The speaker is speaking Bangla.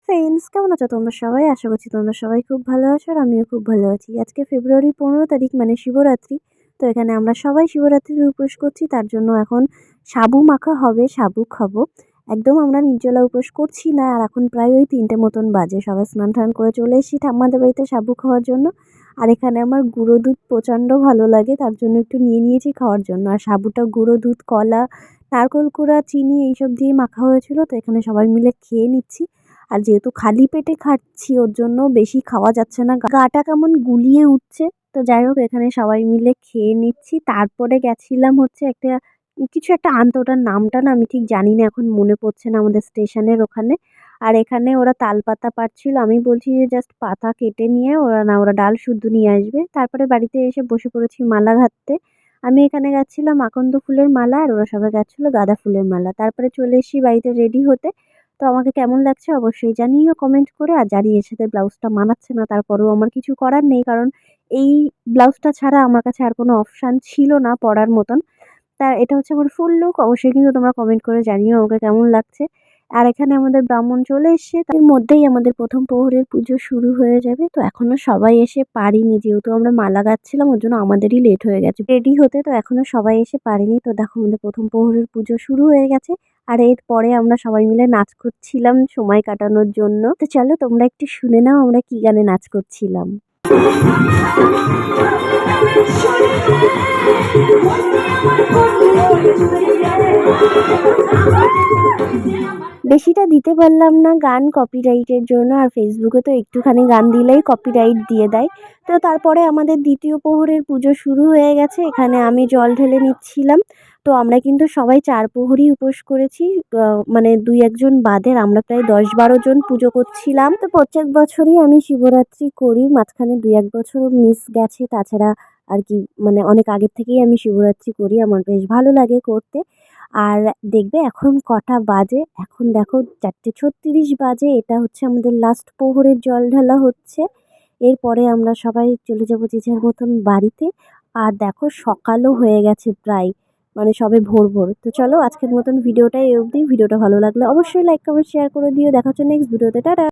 ফ্রেন্ডস, কেমন আছো তোমরা সবাই? আশা করছি তোমরা সবাই খুব ভালো আছো আর আমিও খুব ভালো আছি। আজকে ফেব্রুয়ারি 15 তারিখ মানে শিবরাত্রি। তো এখানে আমরা সবাই শিবরাত্রির উপোস করছি। তার জন্য এখন সাবু মাখা হবে, সাবু খাবো। একদম আমরা নির্জলা উপোস করছি না। আর এখন প্রায় ওই 3টে মতন বাজে। সবাই স্নান-টান করে চলে এসেছি ঠাম্মাদের বাড়িতে সাবু খাওয়ার জন্য। আর এখানে আমার গুঁড়ো দুধ প্রচণ্ড ভালো লাগে, তার জন্য একটু নিয়ে নিয়েছি খাওয়ার জন্য। আর সাবুটা গুঁড়ো দুধ, কলা, নারকোল কুড়া, চিনি এইসব দিয়ে মাখা হয়েছিল। তো এখানে সবাই মিলে খেয়ে নিচ্ছি। আর যেহেতু খালি পেটে খাচ্ছি ওর জন্য বেশি খাওয়া যাচ্ছে না, গাটা কেমন গুলিয়ে উঠছে। তো যাই হোক, এখানে সবাই মিলে খেয়ে নিচ্ছি। তারপরে গেছিলাম হচ্ছে একটা কিছু একটা আনতে, ওটার নামটা না আমি ঠিক জানি না, এখন মনে পড়ছে না, আমাদের স্টেশনের ওখানে। আর এখানে ওরা তাল পাতা পাড়ছিল, আমি বলছি যে জাস্ট পাতা কেটে নিয়ে ওরা না, ওরা ডাল শুদ্ধ নিয়ে আসবে। তারপরে বাড়িতে এসে বসে পড়েছি মালা ঘাঁটতে। আমি এখানে গেছিলাম আকন্দ ফুলের মালা আর ওরা সবাই গেছিল গাঁদা ফুলের মালা। তারপরে চলে এসেছি বাড়িতে রেডি হতে। তো আমাকে কেমন লাগছে অবশ্যই জানিও কমেন্ট করে। আর জানি এর সাথে ব্লাউজটা মানাচ্ছে না, তারপরেও আমার কিছু করার নেই, কারণ এই ব্লাউজটা ছাড়া আমার কাছে আর কোনো অপশান ছিল না পরার মতন। তা এটা হচ্ছে আমার ফুল লুক। অবশ্যই কিন্তু তোমরা কমেন্ট করে জানিও আমাকে কেমন লাগছে। আর এখানে আমাদের ব্রাহ্মণ চলে এসছে, তার মধ্যেই আমাদের প্রথম প্রহরের পুজো শুরু হয়ে যাবে। তো এখনো সবাই এসে পারিনি, যেহেতু আমরা মালা গাচ্ছিলাম ওর জন্য আমাদেরই লেট হয়ে গেছে রেডি হতে। তো এখনো সবাই এসে পারেনি। তো দেখো আমাদের প্রথম প্রহরের পুজো শুরু হয়ে গেছে। আর এরপরে আমরা সবাই মিলে নাচ করছিলাম সময় কাটানোর জন্য। তো চলো তোমরা একটু শুনে নাও আমরা কি গানে নাচ করছিলাম। বেশিটা দিতে পারলাম না গান কপিরাইটের জন্য, আর ফেসবুকে তো একটুখানি গান দিলেই কপিরাইট দিয়ে দেয়। তো তারপরে আমাদের দ্বিতীয় প্রহরের পুজো শুরু হয়ে গেছে। এখানে আমি জল ঢেলে নিচ্ছিলাম। তো আমরা কিন্তু সবাই 4 প্রহরই উপোস করেছি, মানে 2-1 জন বাদে আমরা প্রায় 10-12 জন পুজো করছিলাম। তো প্রত্যেক বছরই আমি শিবরাত্রি করি, মাঝখানে 2-1 বছর মিস গেছে। তাছাড়া আর কি, মানে অনেক আগের থেকেই আমি শিবরাত্রি করি, আমার বেশ ভালো লাগে করতে। আর দেখবে এখন কটা বাজে, এখন দেখো 4:36 বাজে। এটা হচ্ছে আমাদের লাস্ট প্রহরের জল ঢালা হচ্ছে। এরপরে আমরা সবাই চলে যাবো যে যার মতন বাড়িতে। আর দেখো সকালও হয়ে গেছে প্রায়, মানে সবে ভোর ভোর। তো চলো আজকের মতন ভিডিওটা এই অবধি। ভিডিওটা ভালো লাগলে অবশ্যই লাইক কমেন্ট শেয়ার করে দিও। দেখা হচ্ছে নেক্সট ভিডিওতে। টাটা।